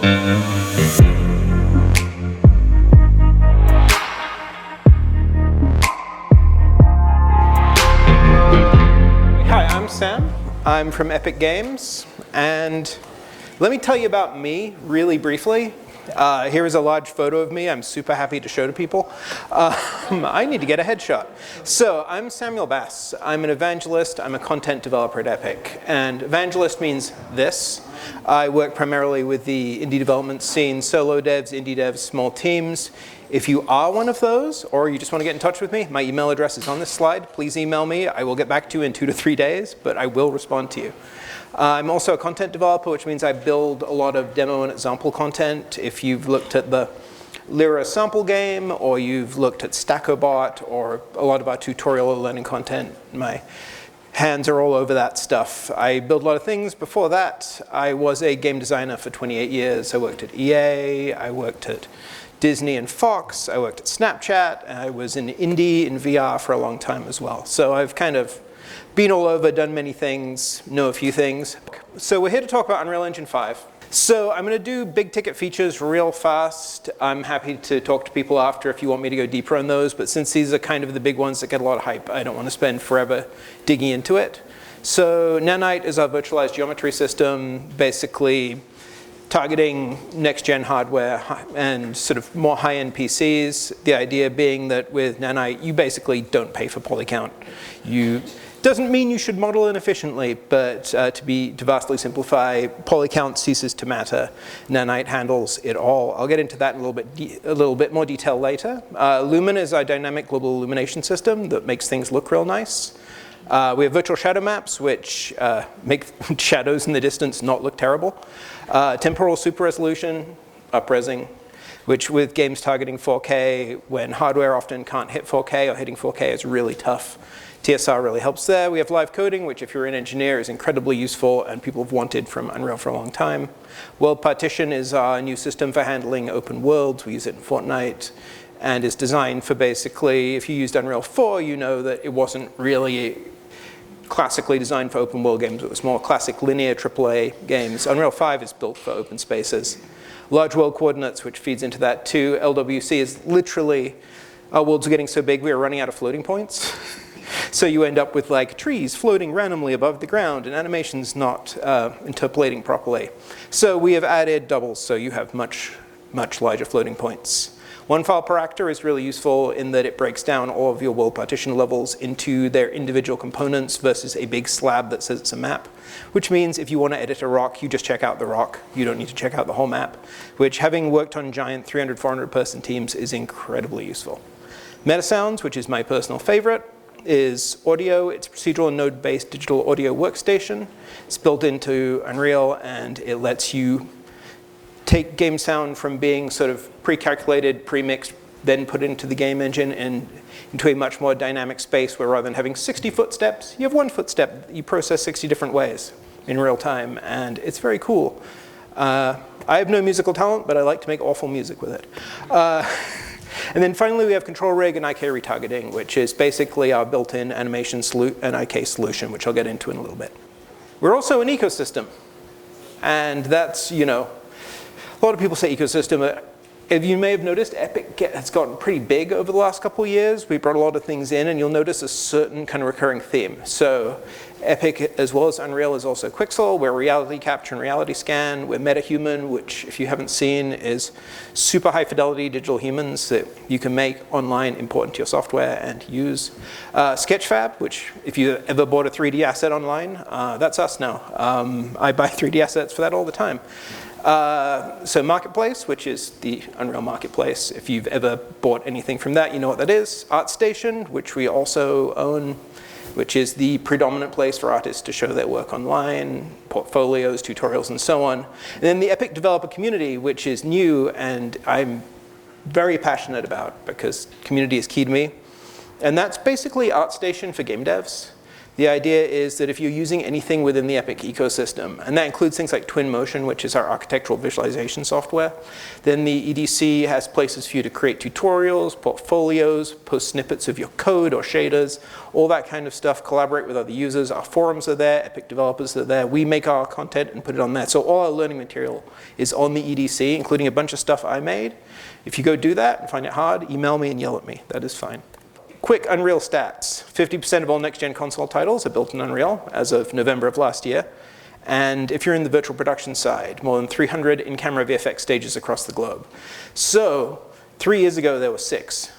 Hi, I'm Sam. I'm from Epic Games, and let me tell you about me really briefly. Here is a large photo of me. I'm super happy to show to people. I need to get a headshot. So I'm Samuel Bass. I'm an evangelist. I'm a content developer at Epic. And evangelist means this. I work primarily with the indie development scene, solo devs, indie devs, small teams. If you are one of those, or you just want to get in touch with me, my email address is on this slide. Please email me. I will get back to you in 2 to 3 days, but I will respond to you. I'm also a content developer, which means I build a lot of demo and example content. If you've looked at the Lyra sample game, or you've looked at StackoBot, or a lot of our tutorial or learning content, my hands are all over that stuff. I build a lot of things. Before that, I was a game designer for 28 years. I worked at EA, I worked at Disney and Fox, I worked at Snapchat, I was in indie and VR for a long time as well. So I've kind of been all over, done many things, know a few things. So we're here to talk about Unreal Engine 5. So I'm going to do big ticket features real fast. I'm happy to talk to people after if you want me to go deeper on those, but since these are kind of the big ones that get a lot of hype, I don't want to spend forever digging into it. So Nanite is our virtualized geometry system, basically targeting next-gen hardware and sort of more high-end PCs. The idea being that with Nanite, you basically don't pay for poly count. Doesn't mean you should model inefficiently, but to vastly simplify, poly count ceases to matter. Nanite handles it all. I'll get into that in a little bit more detail later. Lumen is our dynamic global illumination system that makes things look real nice. We have virtual shadow maps, which make shadows in the distance not look terrible. Temporal super resolution, upresing, which with games targeting 4K, when hardware often can't hit 4K or hitting 4K is really tough. TSR really helps there. We have live coding, which if you're an engineer is incredibly useful and people have wanted from Unreal for a long time. World partition is our new system for handling open worlds. We use it in Fortnite and is designed for basically, if you used Unreal 4, you know that it wasn't really classically designed for open world games. It was more classic linear AAA games. Unreal 5 is built for open spaces. Large world coordinates, which feeds into that too. LWC is literally, our worlds are getting so big we are running out of floating points. So you end up with like trees floating randomly above the ground and animations not interpolating properly. So we have added doubles, so you have much, much larger floating points. One file per actor is really useful in that it breaks down all of your world partition levels into their individual components versus a big slab that says it's a map, which means if you want to edit a rock, you just check out the rock. You don't need to check out the whole map, which having worked on giant 300, 400 person teams is incredibly useful. Metasounds, which is my personal favorite, is audio. It's a procedural and node-based digital audio workstation. It's built into Unreal, and it lets you take game sound from being sort of pre-calculated, pre-mixed, then put into the game engine and into a much more dynamic space where rather than having 60 footsteps, you have one footstep that you process 60 different ways in real time, and it's very cool. I have no musical talent, but I like to make awful music with it. And then finally, we have control rig and IK retargeting, which is basically our built-in animation and IK solution, which I'll get into in a little bit. We're also an ecosystem. And that's, you know, a lot of people say ecosystem. If you may have noticed, Epic has gotten pretty big over the last couple of years. We brought a lot of things in, and you'll notice a certain kind of recurring theme. So Epic, as well as Unreal, is also Quixel. We're reality capture and reality scan. We're MetaHuman, which, if you haven't seen, is super high fidelity digital humans that you can make online, import into your software, and use. Sketchfab, which, if you ever bought a 3D asset online, that's us now. I buy 3D assets for that all the time. So Marketplace, which is the Unreal Marketplace. If you've ever bought anything from that, you know what that is. ArtStation, which we also own, which is the predominant place for artists to show their work online, portfolios, tutorials, and so on. And then the Epic Developer Community, which is new and I'm very passionate about because community is key to me. And that's basically ArtStation for game devs. The idea is that if you're using anything within the Epic ecosystem, and that includes things like Twinmotion, which is our architectural visualization software, then the EDC has places for you to create tutorials, portfolios, post snippets of your code or shaders, all that kind of stuff, collaborate with other users. Our forums are there, Epic developers are there. We make our content and put it on there. So all our learning material is on the EDC, including a bunch of stuff I made. If you go do that and find it hard, email me and yell at me. That is fine. Quick Unreal stats. 50% of all next-gen console titles are built in Unreal as of November of last year. And if you're in the virtual production side, more than 300 in-camera VFX stages across the globe. So 3 years ago, there were 6.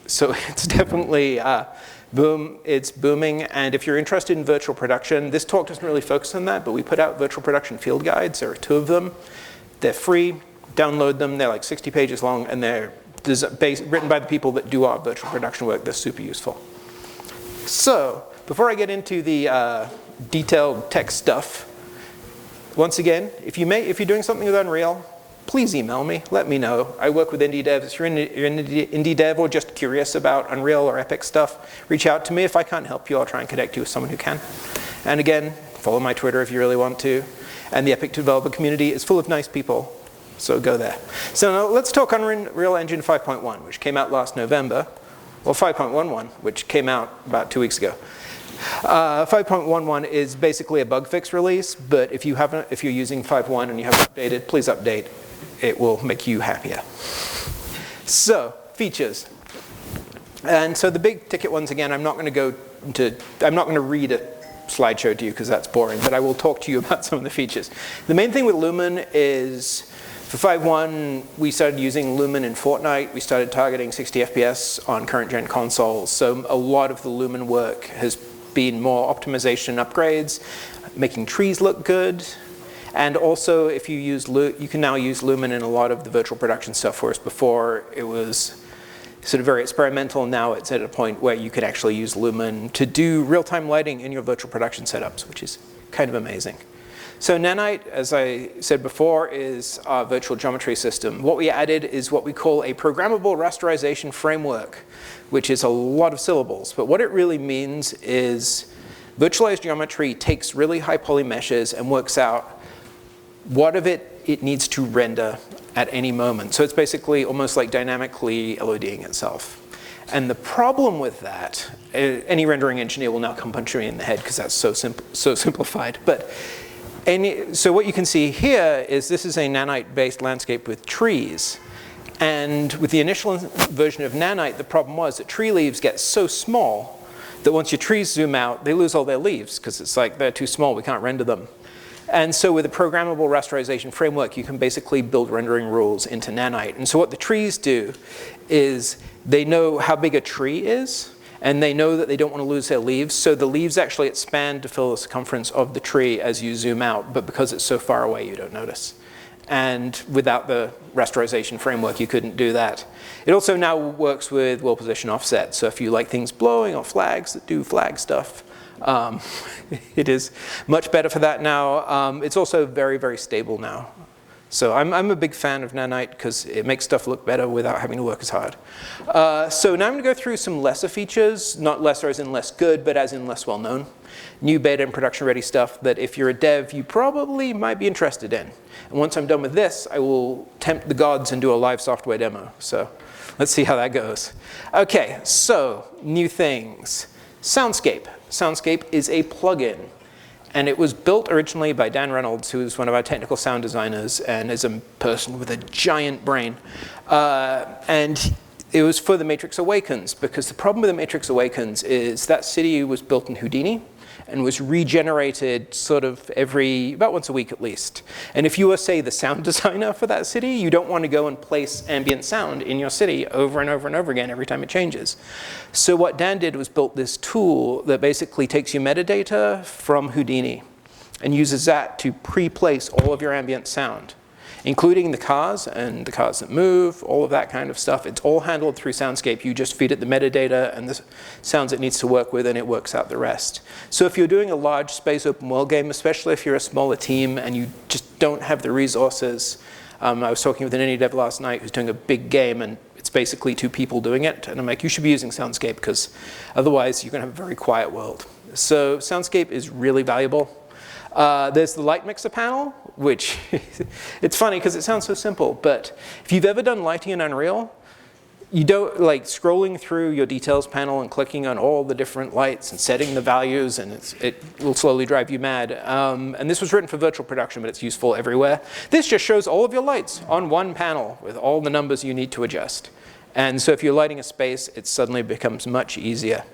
So it's definitely it's booming. And if you're interested in virtual production, this talk doesn't really focus on that, but we put out virtual production field guides. There are 2 of them. They're free. Download them. They're like 60 pages long, and they're written by the people that do our virtual production work. They're super useful. So before I get into the detailed tech stuff, once again, if you're doing something with Unreal, please email me. Let me know. I work with indie devs. If you're an indie dev or just curious about Unreal or Epic stuff, reach out to me. If I can't help you, I'll try and connect you with someone who can. And again, follow my Twitter if you really want to. And the Epic developer community is full of nice people. So go there. So now let's talk Unreal Engine 5.1, which came out last November, or 5.11, which came out about 2 weeks ago. 5.11 is basically a bug fix release, but if you're using 5.1 and you haven't updated, please update. It will make you happier. So features. And so the big ticket ones, again, I'm not going to read a slideshow to you because that's boring, but I will talk to you about some of the features. The main thing with Lumen is, for 5.1, we started using Lumen in Fortnite. We started targeting 60 FPS on current gen consoles. So a lot of the Lumen work has been more optimization upgrades, making trees look good. And also, if you use you can now use Lumen in a lot of the virtual production stuff, whereas before it was sort of very experimental. Now it's at a point where you could actually use Lumen to do real-time lighting in your virtual production setups, which is kind of amazing. So Nanite, as I said before, is our virtual geometry system. What we added is what we call a programmable rasterization framework, which is a lot of syllables. But what it really means is virtualized geometry takes really high poly meshes and works out what of it needs to render at any moment. So it's basically almost like dynamically LODing itself. And the problem with that, any rendering engineer will now come punch me in the head because that's so simplified. But so what you can see here is this is a Nanite-based landscape with trees. And with the initial version of Nanite, the problem was that tree leaves get so small that once your trees zoom out, they lose all their leaves because it's like they're too small, we can't render them. And so with a programmable rasterization framework, you can basically build rendering rules into Nanite. And so what the trees do is they know how big a tree is, and they know that they don't want to lose their leaves. So the leaves actually expand to fill the circumference of the tree as you zoom out, but because it's so far away, you don't notice. And without the rasterization framework, you couldn't do that. It also now works with world position offset. So if you like things blowing or flags that do flag stuff, it is much better for that now. It's also very, very stable now. So I'm a big fan of Nanite because it makes stuff look better without having to work as hard. So now I'm going to go through some lesser features, not lesser as in less good, but as in less well known. New beta and production ready stuff that if you're a dev, you probably might be interested in. And once I'm done with this, I will tempt the gods and do a live software demo. So let's see how that goes. Okay, so new things. Soundscape. Soundscape is a plugin. And it was built originally by Dan Reynolds, who is one of our technical sound designers and is a person with a giant brain. And it was for The Matrix Awakens, because the problem with The Matrix Awakens is that city was built in Houdini and was regenerated sort of about once a week at least. And if you were, say, the sound designer for that city, you don't want to go and place ambient sound in your city over and over and over again every time it changes. So what Dan did was built this tool that basically takes your metadata from Houdini and uses that to pre-place all of your ambient sound, including the cars and the cars that move, all of that kind of stuff. It's all handled through Soundscape. You just feed it the metadata and the sounds it needs to work with, and it works out the rest. So if you're doing a large space open world game, especially if you're a smaller team and you just don't have the resources, I was talking with an indie dev last night who's doing a big game, and it's basically 2 people doing it. And I'm like, you should be using Soundscape, because otherwise you're going to have a very quiet world. So Soundscape is really valuable. There's the light mixer panel, which it's funny because it sounds so simple, but if you've ever done lighting in Unreal, you don't like scrolling through your details panel and clicking on all the different lights and setting the values, and it will slowly drive you mad. And this was written for virtual production, but it's useful everywhere. This just shows all of your lights on one panel with all the numbers you need to adjust. And so if you're lighting a space, it suddenly becomes much easier.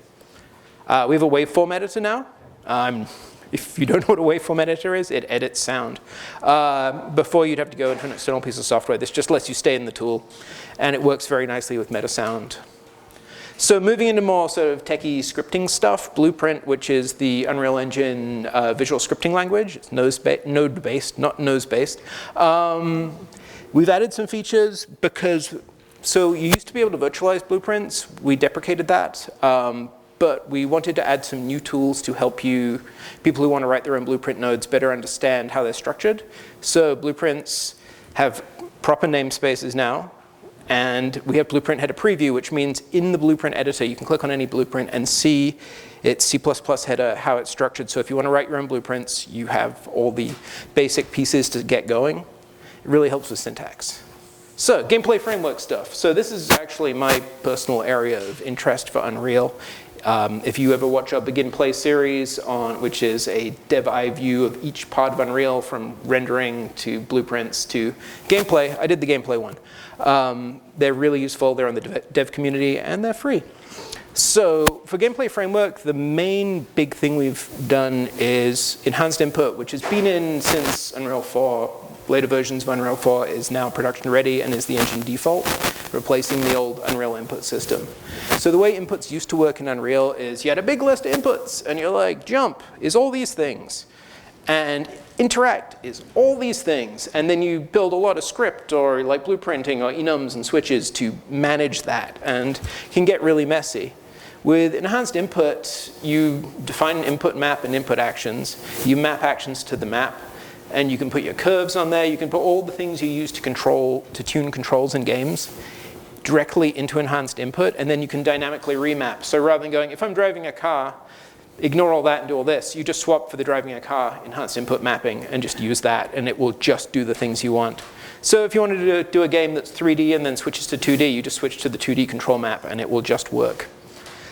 We have a waveform editor now. If you don't know what a waveform editor is, it edits sound. Before you'd have to go into an external piece of software. This just lets you stay in the tool. And it works very nicely with Metasound. So moving into more sort of techie scripting stuff, Blueprint, which is the Unreal Engine visual scripting language. It's node-based, not nose-based. We've added some features because, so you used to be able to virtualize blueprints. We deprecated that. But we wanted to add some new tools to help people who want to write their own blueprint nodes better understand how they're structured. So blueprints have proper namespaces now. And we have Blueprint header preview, which means in the Blueprint editor, you can click on any blueprint and see its C++ header, how it's structured. So if you want to write your own blueprints, you have all the basic pieces to get going. It really helps with syntax. So gameplay framework stuff. So this is actually my personal area of interest for Unreal. If you ever watch our Begin Play series, which is a dev eye view of each part of Unreal, from rendering to blueprints to gameplay, I did the gameplay one. They're really useful, they're on the dev community, and they're free. So for gameplay framework, the main big thing we've done is enhanced input, which has been in since Unreal 4. Later versions of Unreal 4 is now production ready and is the engine default, replacing the old Unreal input system. So the way inputs used to work in Unreal is you had a big list of inputs, and you're like, jump is all these things, and interact is all these things, and then you build a lot of script or like blueprinting or enums and switches to manage that, and it can get really messy. With enhanced input, you define an input map and input actions. You map actions to the map, and you can put your curves on there. You can put all the things you use to tune controls in games directly into enhanced input, and then you can dynamically remap. So rather than going, if I'm driving a car, ignore all that and do all this, you just swap for the driving a car enhanced input mapping and just use that, and it will just do the things you want. So if you wanted to do a game that's 3D and then switches to 2D, you just switch to the 2D control map, and it will just work.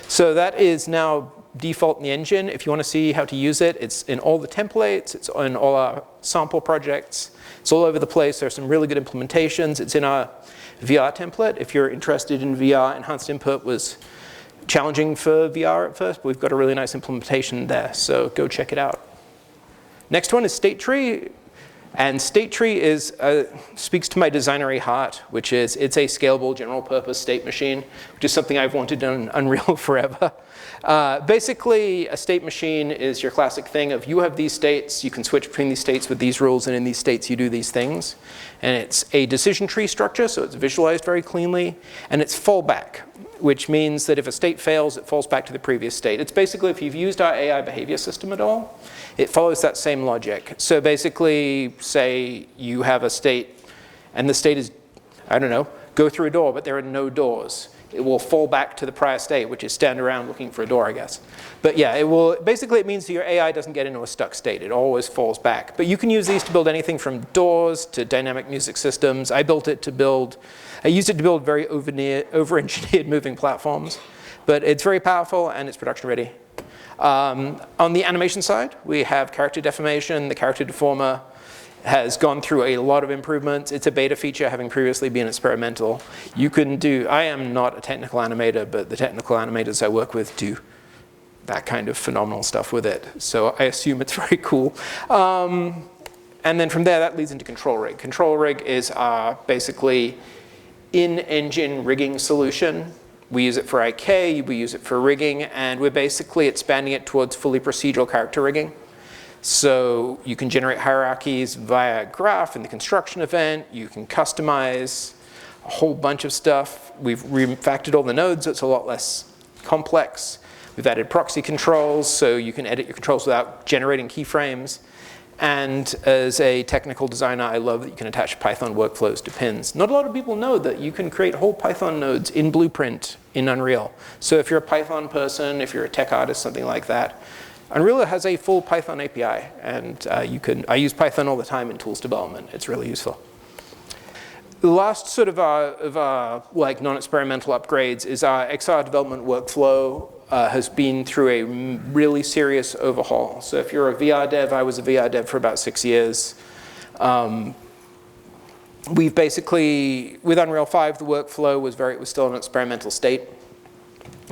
So that is now default in the engine. If you want to see how to use it, it's in all the templates, it's in all our sample projects, it's all over the place. There's some really good implementations. It's in our VR template. If you're interested in VR, enhanced input was challenging for VR at first, but we've got a really nice implementation there, so go check it out. Next one is StateTree. And StateTree speaks to my designery heart, which is it's a scalable general purpose state machine, which is something I've wanted in Unreal forever. Basically, a state machine is your classic thing of you have these states, you can switch between these states with these rules, and in these states you do these things. And it's a decision tree structure, so it's visualized very cleanly, and it's fallback, which means that if a state fails, it falls back to the previous state. It's basically, if you've used our AI behavior system at all, it follows that same logic. So basically, say you have a state, and the state is, I don't know, go through a door, but there are no doors. It will fall back to the prior state, which is stand around looking for a door, I guess. But yeah, basically it means that your AI doesn't get into a stuck state. It always falls back. But you can use these to build anything from doors to dynamic music systems. I used it to build very over-engineered moving platforms. But it's very powerful, and it's production ready. On the animation side, we have character deformation. The character deformer has gone through a lot of improvements. It's a beta feature, having previously been experimental. I am not a technical animator, but the technical animators I work with do that kind of phenomenal stuff with it. So I assume it's very cool. And then from there, that leads into Control Rig. Control Rig is basically in-engine rigging solution. We use it for IK, we use it for rigging, and we're basically expanding it towards fully procedural character rigging. So you can generate hierarchies via graph in the construction event. You can customize a whole bunch of stuff. We've refactored all the nodes, so it's a lot less complex. We've added proxy controls, so you can edit your controls without generating keyframes. And as a technical designer, I love that you can attach Python workflows to pins. Not a lot of people know that you can create whole Python nodes in Blueprint in Unreal. So if you're a Python person, if you're a tech artist, something like that, Unreal has a full Python API, and I use Python all the time in tools development. It's really useful. The last sort of like non-experimental upgrades is our XR development workflow has been through a really serious overhaul. So if you're a VR dev, I was a VR dev for about 6 years. We've basically, with Unreal 5, the workflow was still an experimental state.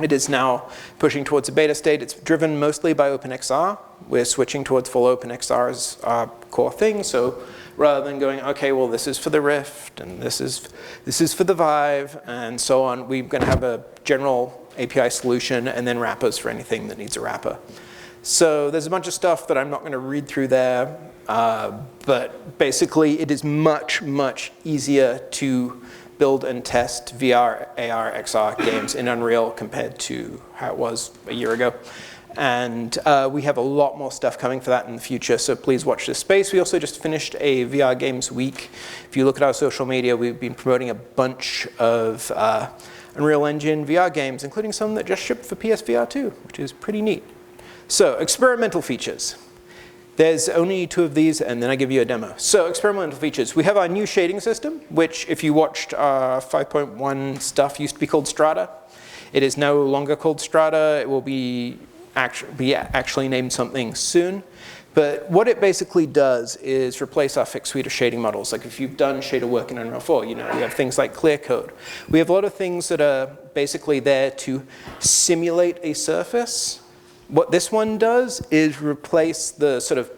It is now pushing towards a beta state. It's driven mostly by OpenXR. We're switching towards full OpenXR as our core thing. So rather than going, okay, well, this is for the Rift, and this is for the Vive, and so on, we're going to have a general API solution, and then wrappers for anything that needs a wrapper. So there's a bunch of stuff that I'm not going to read through there, but basically it is much, much easier to build and test VR, AR, XR games in Unreal compared to how it was a year ago. And we have a lot more stuff coming for that in the future, so please watch this space. We also just finished a VR Games Week. If you look at our social media, we've been promoting a bunch of Unreal Engine VR games, including some that just shipped for PSVR 2, which is pretty neat. So, experimental features. There's only 2 of these, and then I give you a demo. So, experimental features. We have our new shading system, which if you watched 5.1 stuff used to be called Strata. It is no longer called Strata. It will be actually named something soon. But what it basically does is replace our fixed suite of shading models. Like if you've done shader work in Unreal 4, you know, we have things like clear code. We have a lot of things that are basically there to simulate a surface. What this one does is replace the sort of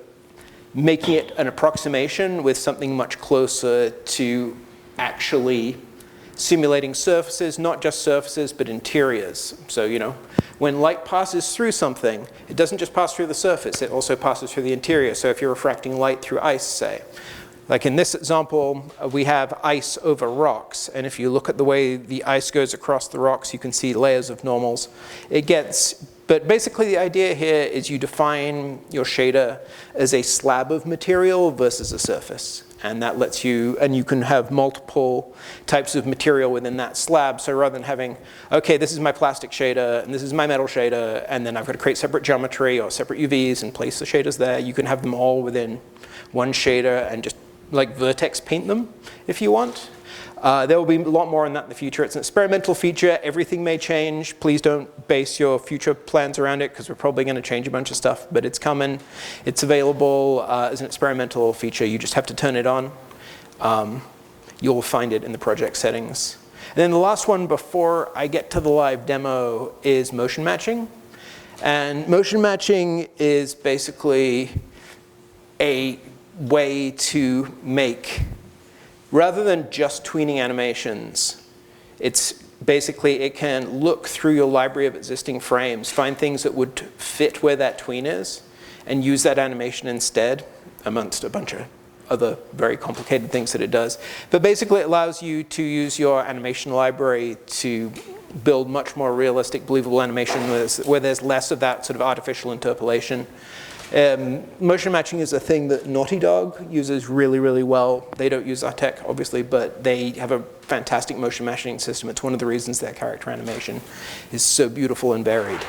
making it an approximation with something much closer to actually simulating surfaces, not just surfaces, but interiors. So, you know, when light passes through something, it doesn't just pass through the surface, it also passes through the interior. So if you're refracting light through ice, say, like in this example, we have ice over rocks. And if you look at the way the ice goes across the rocks, you can see layers of normals. But basically the idea here is you define your shader as a slab of material versus a surface. And that lets you, and you can have multiple types of material within that slab. So rather than having, okay, this is my plastic shader, and this is my metal shader, and then I've got to create separate geometry or separate UVs and place the shaders there, you can have them all within one shader and just like vertex paint them if you want. There will be a lot more on that in the future. It's an experimental feature. Everything may change. Please don't base your future plans around it, because we're probably going to change a bunch of stuff. But it's coming. It's available as an experimental feature. You just have to turn it on. You'll find it in the project settings. And then the last one before I get to the live demo is motion matching. And motion matching is basically a way to make, rather than just tweening animations, it's basically, it can look through your library of existing frames, find things that would fit where that tween is, and use that animation instead, amongst a bunch of other very complicated things that it does. But basically it allows you to use your animation library to build much more realistic, believable animation where there's less of that sort of artificial interpolation. Motion matching is a thing that Naughty Dog uses really, really well. They don't use our tech, obviously, but they have a fantastic motion matching system. It's one of the reasons their character animation is so beautiful and varied.